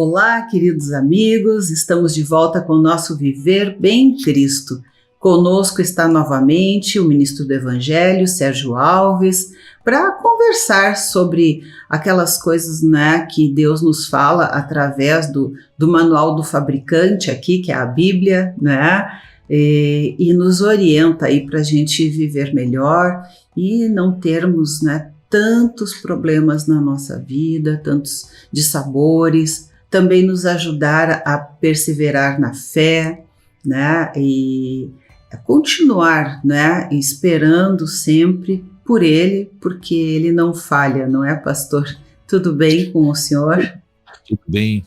Olá, queridos amigos, estamos de volta com o nosso Viver Bem Cristo. Conosco está novamente o ministro do Evangelho, Sérgio Alves, para conversar sobre aquelas coisas, né, que Deus nos fala através do manual do fabricante aqui, que é a Bíblia, né, e nos orienta aí para a gente viver melhor e não termos, né, tantos problemas na nossa vida, tantos dissabores, também nos ajudar a perseverar na fé, né, e a continuar, né, esperando sempre por Ele, porque Ele não falha, não é, pastor? Tudo bem com o senhor? Tudo bem.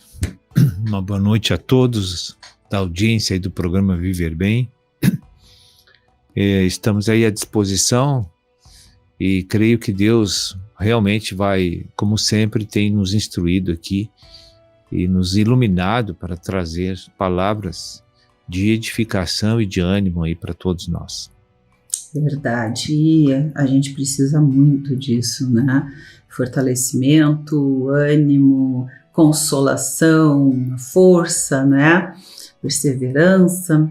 Uma boa noite a todos da audiência e do programa Viver Bem. Estamos aí à disposição e creio que Deus realmente vai, como sempre, tem nos instruído aqui e nos iluminado para trazer palavras de edificação e de ânimo aí para todos nós. Verdade, e a gente precisa muito disso, né? Fortalecimento, ânimo, consolação, força, né? Perseverança.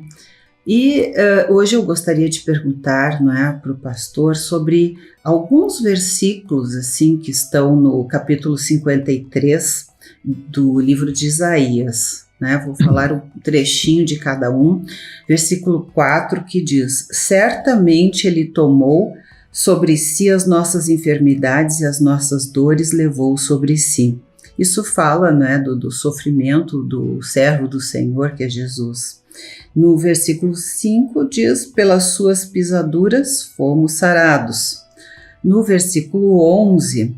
E hoje eu gostaria de perguntar, né, para o pastor sobre alguns versículos assim que estão no capítulo 53 do livro de Isaías, né? Vou falar um trechinho de cada um. Versículo 4 que diz: certamente ele tomou sobre si as nossas enfermidades e as nossas dores levou sobre si. Isso fala, né, do sofrimento do servo do Senhor, que é Jesus. No versículo 5 diz: pelas suas pisaduras fomos sarados. No versículo 11,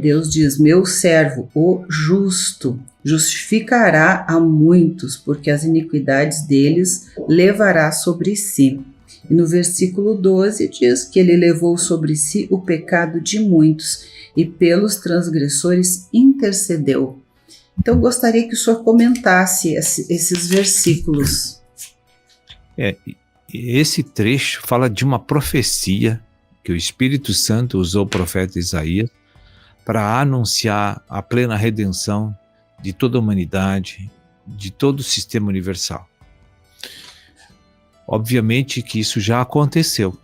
Deus diz: meu servo, o justo, justificará a muitos, porque as iniquidades deles levará sobre si. E no versículo 12 diz que ele levou sobre si o pecado de muitos e pelos transgressores intercedeu. Então, gostaria que o senhor comentasse esses versículos. Esse trecho fala de uma profecia que o Espírito Santo usou o profeta Isaías para anunciar a plena redenção de toda a humanidade, de todo o sistema universal. Obviamente que isso já aconteceu,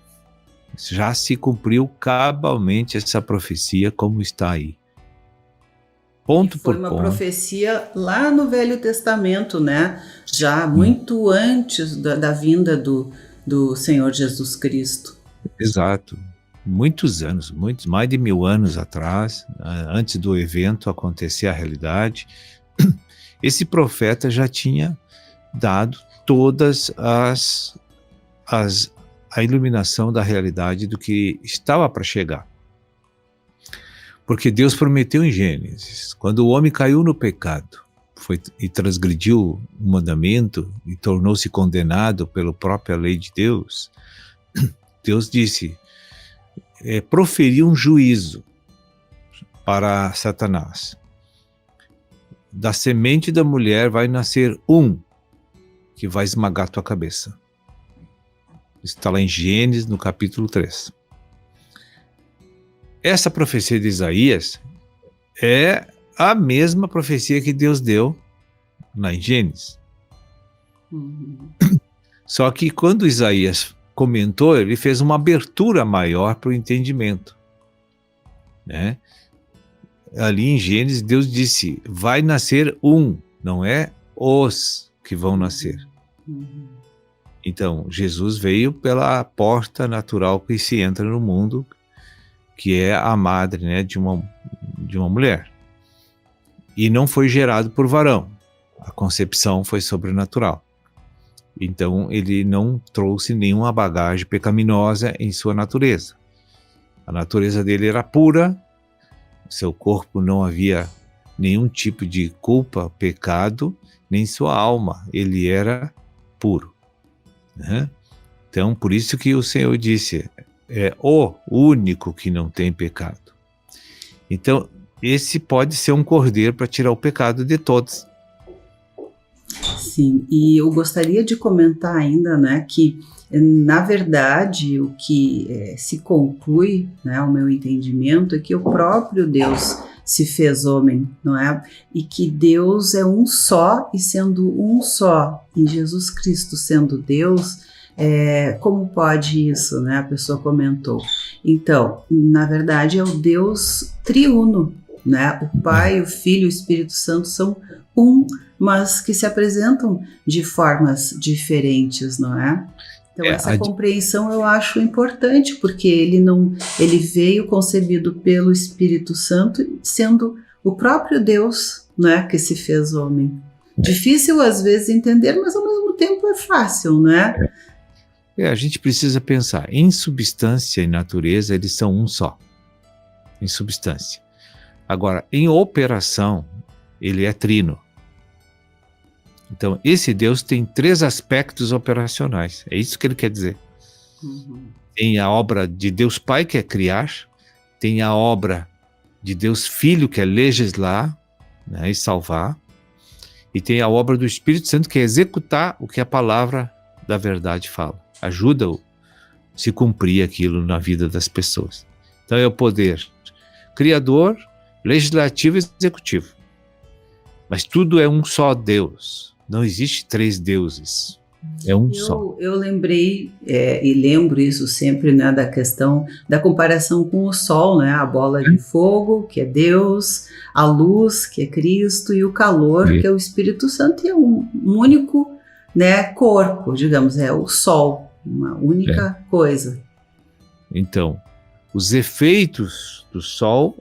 já se cumpriu cabalmente essa profecia como está aí. Ponto por ponto. Foi uma profecia lá no Velho Testamento, né? Já muito antes da vinda do Senhor Jesus Cristo. Exato. Muitos anos, mais de 1000 anos atrás, antes do evento acontecer a realidade, esse profeta já tinha dado todas a iluminação da realidade do que estava para chegar. Porque Deus prometeu em Gênesis, quando o homem caiu no pecado e transgrediu o mandamento e tornou-se condenado pela própria lei de Deus, Deus disse, proferiu um juízo para Satanás. Da semente da mulher vai nascer um que vai esmagar tua cabeça. Está lá em Gênesis, no capítulo 3. Essa profecia de Isaías é a mesma profecia que Deus deu lá em Gênesis. Só que quando Isaías comentou, ele fez uma abertura maior para o entendimento, né? Ali em Gênesis, Deus disse, vai nascer um, não é os que vão nascer. Então, Jesus veio pela porta natural que se entra no mundo, que é a madre, né, de uma mulher. E não foi gerado por varão. A concepção foi sobrenatural. Então, ele não trouxe nenhuma bagagem pecaminosa em sua natureza. A natureza dele era pura, seu corpo não havia nenhum tipo de culpa, pecado, nem sua alma. Ele era puro, né? Então, por isso que o Senhor disse, é o único que não tem pecado. Então, esse pode ser um cordeiro para tirar o pecado de todos. Sim, e eu gostaria de comentar ainda, né, que na verdade o que se conclui, né, o meu entendimento é que o próprio Deus se fez homem, não é? E que Deus é um só, e sendo um só, em Jesus Cristo sendo Deus, como pode isso, né? A pessoa comentou. Então, na verdade, é o Deus triuno, né? O Pai, o Filho e o Espírito Santo são um, mas que se apresentam de formas diferentes, não é? Então essa compreensão eu acho importante, porque ele veio concebido pelo Espírito Santo, sendo o próprio Deus, né, que se fez homem. Difícil às vezes entender, mas ao mesmo tempo é fácil, né? A gente precisa pensar, em substância e natureza eles são um só, em substância. Agora, em operação, ele é trino. Então, esse Deus tem 3 aspectos operacionais. É isso que ele quer dizer. Tem a obra de Deus Pai, que é criar. Tem a obra de Deus Filho, que é legislar, né, e salvar. E tem a obra do Espírito Santo, que é executar o que a palavra da verdade fala. Ajuda a se cumprir aquilo na vida das pessoas. Então, é o poder criador, legislativo e executivo. Mas tudo é um só Deus. Não existe 3 deuses, é um só. Eu lembrei, e lembro isso sempre, né, da questão da comparação com o Sol, né, a bola de fogo, que é Deus, a luz, que é Cristo, e o calor, que é o Espírito Santo, e é um único, né, corpo, digamos, é o Sol, uma única coisa. Então, os efeitos do Sol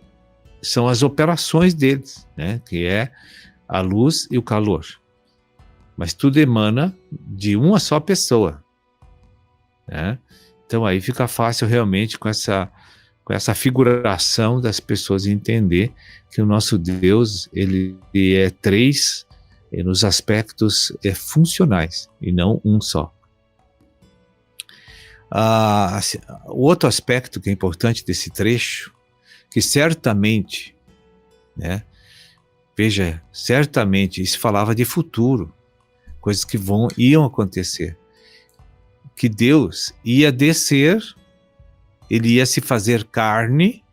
são as operações deles, né, que é a luz e o calor. Mas tudo emana de uma só pessoa, né? Então aí fica fácil realmente com essa figuração das pessoas entender que o nosso Deus ele é 3 nos aspectos funcionais e não um só. O outro aspecto que é importante desse trecho, que certamente, né? Veja, certamente isso falava de futuro, coisas que iam acontecer, que Deus ia descer, ele ia se fazer carne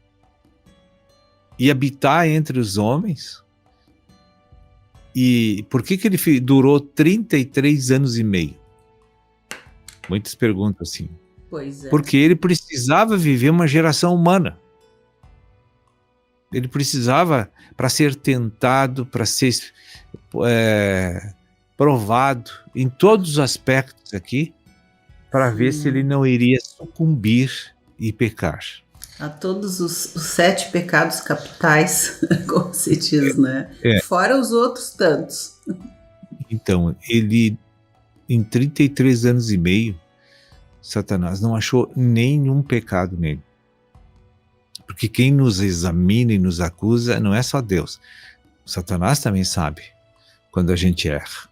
e habitar entre os homens. E por que ele durou 33 anos e meio? Muitas perguntam assim. Pois é. Porque ele precisava viver uma geração humana. Ele precisava, para ser tentado, para ser provado em todos os aspectos aqui, para ver se ele não iria sucumbir e pecar. A todos os 7 pecados capitais, como se diz, né? Fora os outros tantos. Então, ele, em 33 anos e meio, Satanás não achou nenhum pecado nele. Porque quem nos examina e nos acusa não é só Deus. Satanás também sabe quando a gente erra.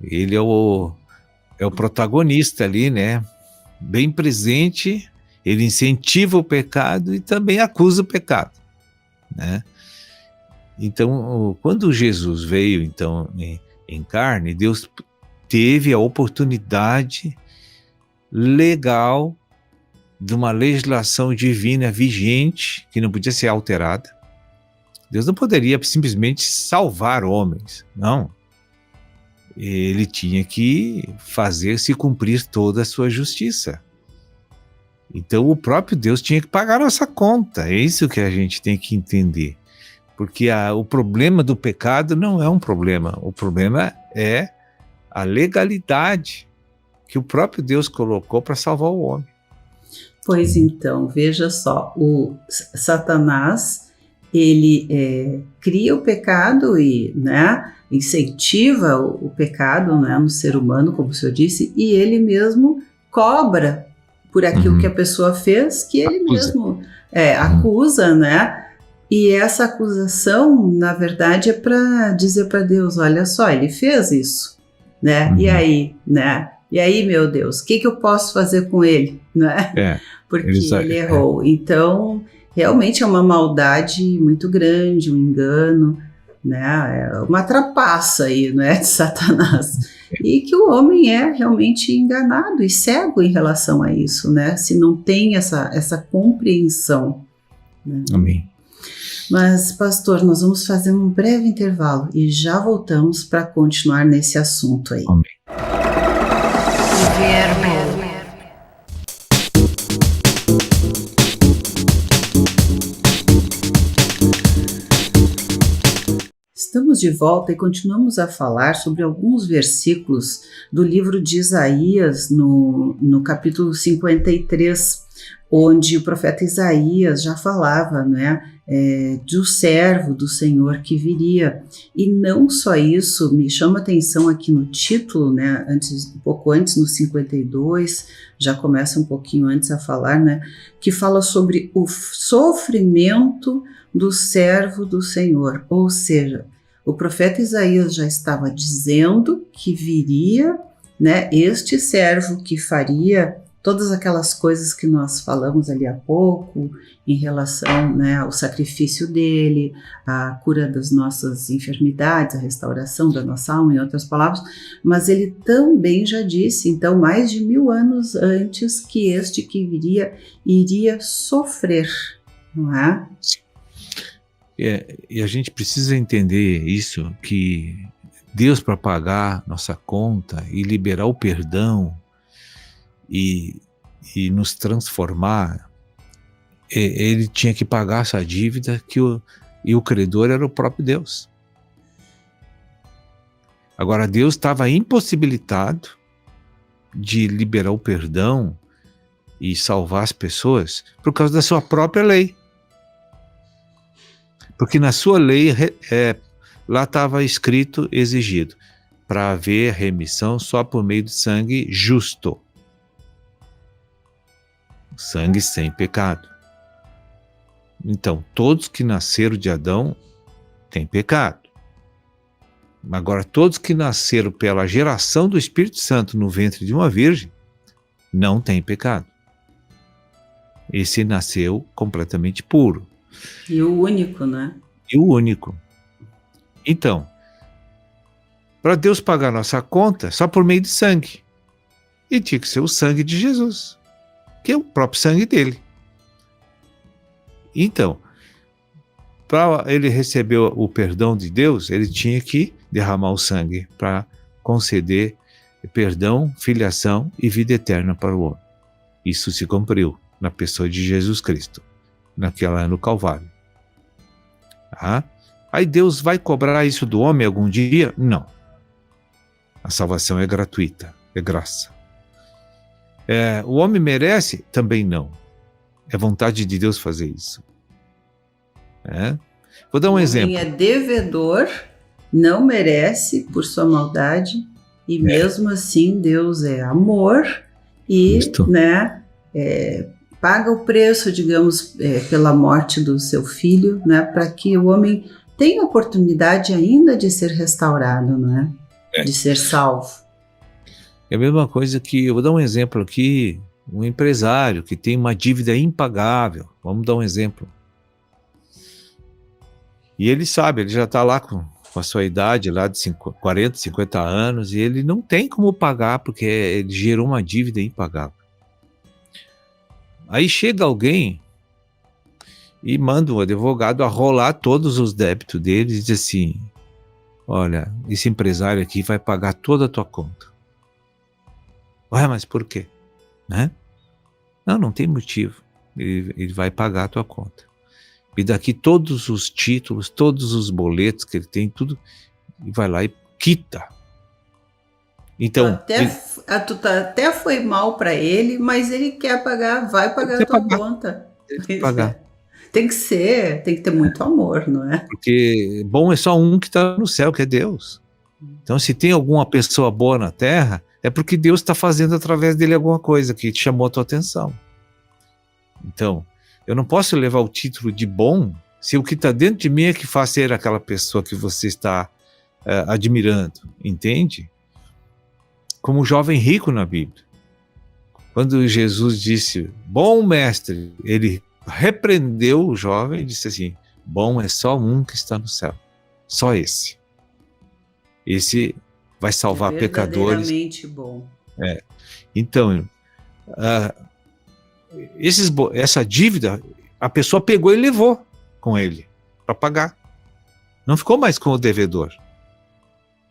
Ele é o protagonista ali, né? Bem presente, ele incentiva o pecado e também acusa o pecado, né? Então, quando Jesus veio então em carne, Deus teve a oportunidade legal de uma legislação divina vigente que não podia ser alterada. Deus não poderia simplesmente salvar homens, não. Ele tinha que fazer se cumprir toda a sua justiça. Então o próprio Deus tinha que pagar a nossa conta. É isso que a gente tem que entender. Porque o problema do pecado não é um problema. O problema é a legalidade que o próprio Deus colocou para salvar o homem. Pois então, veja só, o Satanás, ele cria o pecado e, né, incentiva o pecado, né, no ser humano, como o senhor disse, e ele mesmo cobra por aquilo que a pessoa fez, que ele mesmo acusa, né? E essa acusação, na verdade, é para dizer para Deus, olha só, ele fez isso, né? E aí, né? E aí, meu Deus, o que eu posso fazer com ele, né? Porque ele errou. Então, realmente é uma maldade muito grande, um engano, né? É uma trapaça aí, né, de Satanás. E que o homem é realmente enganado e cego em relação a isso, né? Se não tem essa compreensão. Né? Amém. Mas, pastor, nós vamos fazer um breve intervalo e já voltamos para continuar nesse assunto aí. Amém. Estamos de volta e continuamos a falar sobre alguns versículos do livro de Isaías, no capítulo 53, onde o profeta Isaías já falava, né, do servo do Senhor que viria. E não só isso, me chama a atenção aqui no título, né, um pouco antes, no 52, já começa um pouquinho antes a falar, né, que fala sobre o sofrimento do servo do Senhor, ou seja, o profeta Isaías já estava dizendo que viria, né, este servo que faria todas aquelas coisas que nós falamos ali há pouco, em relação, né, ao sacrifício dele, a cura das nossas enfermidades, a restauração da nossa alma, em outras palavras, mas ele também já disse, então, mais de 1000 anos antes, que este que viria iria sofrer, não é? E a gente precisa entender isso, que Deus, para pagar nossa conta e liberar o perdão e nos transformar, ele tinha que pagar essa dívida e o credor era o próprio Deus. Agora, Deus estava impossibilitado de liberar o perdão e salvar as pessoas por causa da sua própria lei. Porque na sua lei, lá estava escrito, exigido, para haver remissão só por meio de sangue justo. Sangue sem pecado. Então, todos que nasceram de Adão têm pecado. Agora, todos que nasceram pela geração do Espírito Santo no ventre de uma virgem, não têm pecado. Esse nasceu completamente puro. E o único, né? E o único. Então, para Deus pagar nossa conta, só por meio de sangue. E tinha que ser o sangue de Jesus, que é o próprio sangue dele. Então, para ele receber o perdão de Deus, ele tinha que derramar o sangue para conceder perdão, filiação e vida eterna para o homem. Isso se cumpriu na pessoa de Jesus Cristo, no Calvário. Tá? Aí Deus vai cobrar isso do homem algum dia? Não. A salvação é gratuita, é graça. O homem merece? Também não. É vontade de Deus fazer isso. Vou dar um exemplo. Quem é devedor não merece por sua maldade, e mesmo assim Deus é amor e, né, paga o preço, digamos, pela morte do seu filho, né, para que o homem tenha oportunidade ainda de ser restaurado, não é? De ser salvo. É a mesma coisa que, eu vou dar um exemplo aqui, um empresário que tem uma dívida impagável, vamos dar um exemplo. E ele sabe, ele já está lá com a sua idade, lá de 40, 50 anos, e ele não tem como pagar, porque ele gerou uma dívida impagável. Aí chega alguém e manda o advogado arrolar todos os débitos dele e diz assim: olha, esse empresário aqui vai pagar toda a tua conta. Ué, mas por quê? Né? Não tem motivo. Ele vai pagar a tua conta. E daqui todos os títulos, todos os boletos que ele tem, tudo, e vai lá e quita. Então, até foi mal para ele, mas ele quer pagar, vai pagar a tua conta. Tem que pagar. Tem que ter muito amor, não é? Porque bom é só um que está no céu, que é Deus. Então, se tem alguma pessoa boa na terra, é porque Deus está fazendo através dele alguma coisa que te chamou a tua atenção. Então, eu não posso levar o título de bom se o que está dentro de mim é que faz ser aquela pessoa que você está admirando, entende? Como o jovem rico na Bíblia. Quando Jesus disse, bom mestre, ele repreendeu o jovem e disse assim, bom é só um que está no céu, só esse. Esse vai salvar pecadores. Verdadeiramente bom. Então, essa dívida, a pessoa pegou e levou com ele. para pagar. Não ficou mais com o devedor.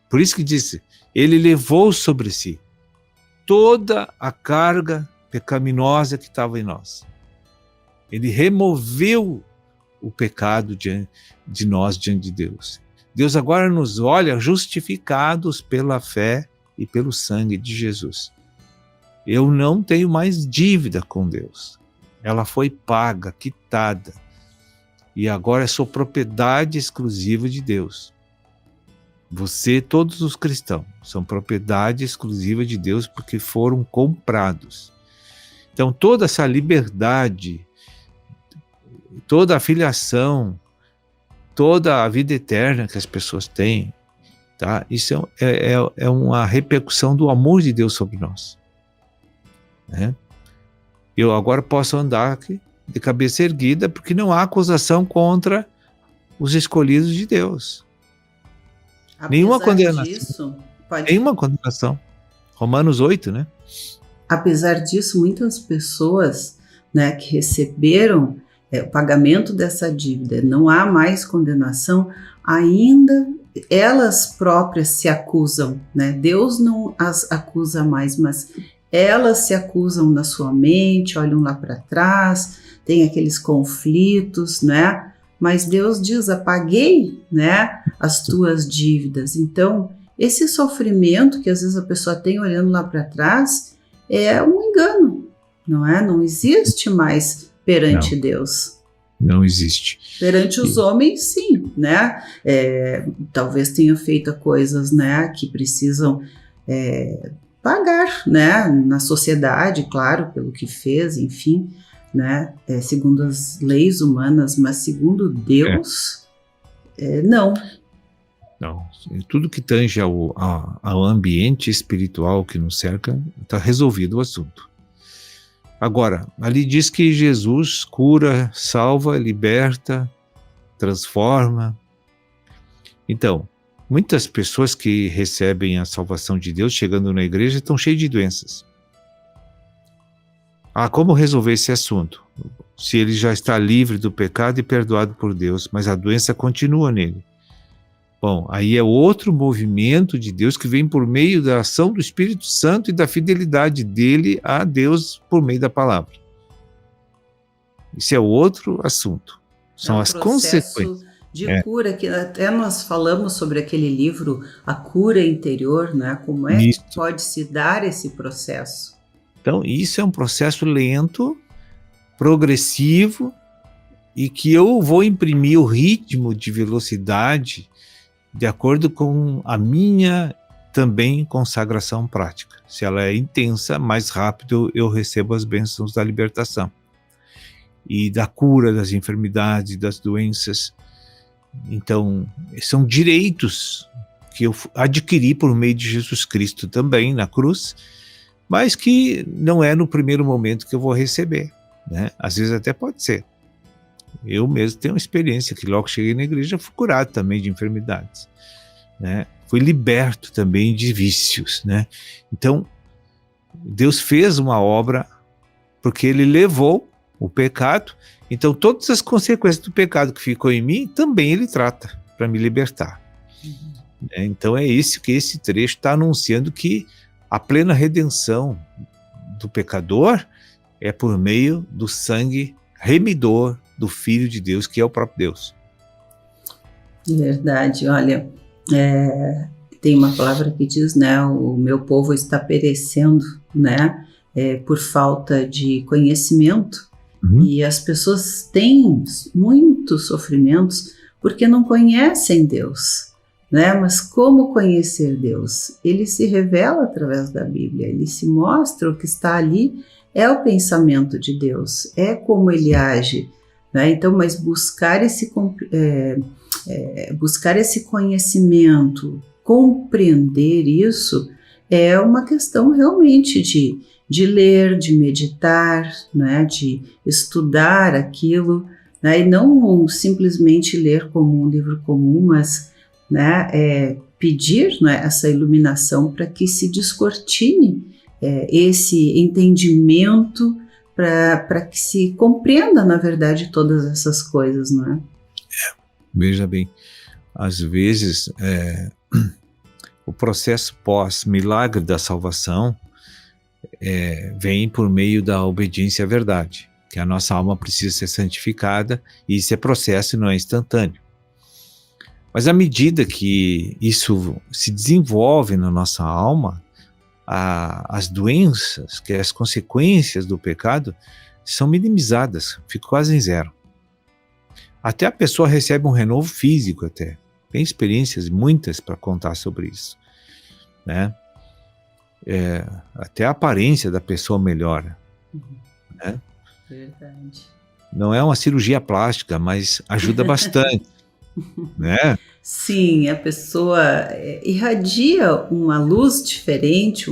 Por isso que disse, ele levou sobre si toda a carga pecaminosa que estava em nós. Ele removeu o pecado de nós diante de Deus. Deus agora nos olha justificados pela fé e pelo sangue de Jesus. Eu não tenho mais dívida com Deus. Ela foi paga, quitada. E agora sou propriedade exclusiva de Deus. Você, todos os cristãos, são propriedade exclusiva de Deus porque foram comprados. Então toda essa liberdade, toda a filiação, toda a vida eterna que as pessoas têm, tá? Isso é uma repercussão do amor de Deus sobre nós. Né? Eu agora posso andar aqui de cabeça erguida porque não há acusação contra os escolhidos de Deus. Nenhuma condenação. Nenhuma condenação. Romanos 8, né? Apesar disso, muitas pessoas, né, que receberam o pagamento dessa dívida, não há mais condenação, ainda elas próprias se acusam, né? Deus não as acusa mais, mas elas se acusam na sua mente, olham lá para trás, tem aqueles conflitos, né? Mas Deus diz, apaguei, né, as tuas dívidas. Então, esse sofrimento que às vezes a pessoa tem olhando lá para trás é um engano, não é? Não existe mais perante Deus. Não existe. Perante os homens, sim, né? Talvez tenha feito coisas, né, que precisam pagar, né, na sociedade, claro, pelo que fez, enfim, né, segundo as leis humanas, mas segundo Deus, não. Não, tudo que tange ao ambiente espiritual que nos cerca, está resolvido o assunto. Agora, ali diz que Jesus cura, salva, liberta, transforma. Então, muitas pessoas que recebem a salvação de Deus chegando na igreja estão cheias de doenças. Como resolver esse assunto? Se ele já está livre do pecado e perdoado por Deus, mas a doença continua nele. Bom, aí é outro movimento de Deus que vem por meio da ação do Espírito Santo e da fidelidade dele a Deus por meio da palavra. Isso é outro assunto. São as consequências. De cura, que até nós falamos sobre aquele livro, A Cura Interior, né? Como é que pode se dar esse processo? Então, isso é um processo lento, progressivo, e que eu vou imprimir o ritmo de velocidade de acordo com a minha também consagração prática. Se ela é intensa, mais rápido eu recebo as bênçãos da libertação e da cura das enfermidades, das doenças. Então, são direitos que eu adquiri por meio de Jesus Cristo também na cruz, mas que não é no primeiro momento que eu vou receber, né? Às vezes até pode ser. Eu mesmo tenho uma experiência que logo que cheguei na igreja fui curado também de enfermidades, né? Fui liberto também de vícios, né? Então, Deus fez uma obra porque Ele levou o pecado, então todas as consequências do pecado que ficou em mim, também Ele trata para me libertar. Então é isso que esse trecho está anunciando, que a plena redenção do pecador é por meio do sangue remidor do Filho de Deus, que é o próprio Deus. Verdade, olha, tem uma palavra que diz, né, o meu povo está perecendo, né, por falta de conhecimento, e as pessoas têm muitos sofrimentos porque não conhecem Deus, né, mas como conhecer Deus? Ele se revela através da Bíblia, ele se mostra, o que está ali é o pensamento de Deus, é como ele age, né? Então, mas buscar esse conhecimento, compreender isso, é uma questão realmente de ler, de meditar, né? De estudar aquilo, né? E não simplesmente ler como um livro comum, mas, né, pedir, né, essa iluminação para que se descortine esse entendimento, para que se compreenda, na verdade, todas essas coisas, não é? Veja bem, às vezes o processo pós-milagre da salvação vem por meio da obediência à verdade, que a nossa alma precisa ser santificada, e isso é processo e não é instantâneo. Mas à medida que isso se desenvolve na nossa alma, as doenças, que as consequências do pecado, são minimizadas, ficam quase em zero. Até a pessoa recebe um renovo físico até. Tem experiências muitas para contar sobre isso, né? Até a aparência da pessoa melhora. Né? Verdade. Não é uma cirurgia plástica, mas ajuda bastante. Né? Sim, a pessoa irradia uma luz diferente,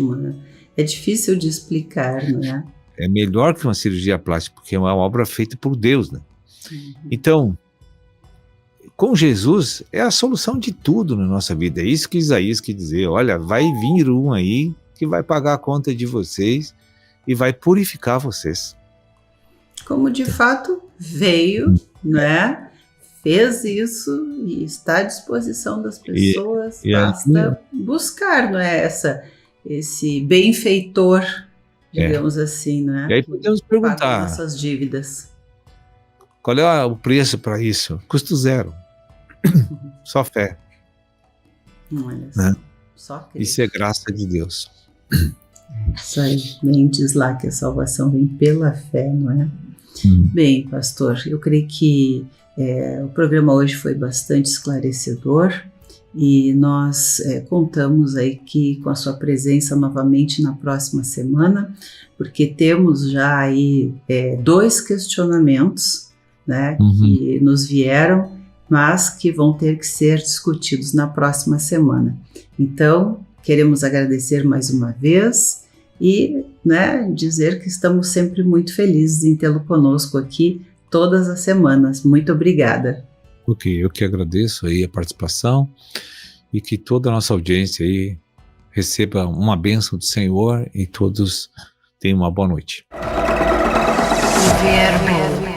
é difícil de explicar, não é? É melhor que uma cirurgia plástica, porque é uma obra feita por Deus, né? Então, com Jesus é a solução de tudo na nossa vida. É isso que Isaías quer dizer. Olha, vai vir um aí que vai pagar a conta de vocês e vai purificar vocês. Como de fato veio, né? Fez isso e está à disposição das pessoas. Basta buscar, não é? Esse benfeitor, digamos assim, não é? E aí podemos perguntar: nossas dívidas. Qual é o preço para isso? Custo zero. Só fé. Olha né? Só crer. Isso é graça de Deus. Isso aí, bem diz lá que a salvação vem pela fé, não é? Bem, pastor, eu creio que o programa hoje foi bastante esclarecedor e nós contamos aí com a sua presença novamente na próxima semana, porque temos já aí 2 questionamentos, né, que nos vieram, mas que vão ter que ser discutidos na próxima semana. Então, queremos agradecer mais uma vez e, né, dizer que estamos sempre muito felizes em tê-lo conosco aqui todas as semanas. Muito obrigada. Ok, eu que agradeço aí a participação e que toda a nossa audiência aí receba uma bênção do Senhor e todos tenham uma boa noite. Viver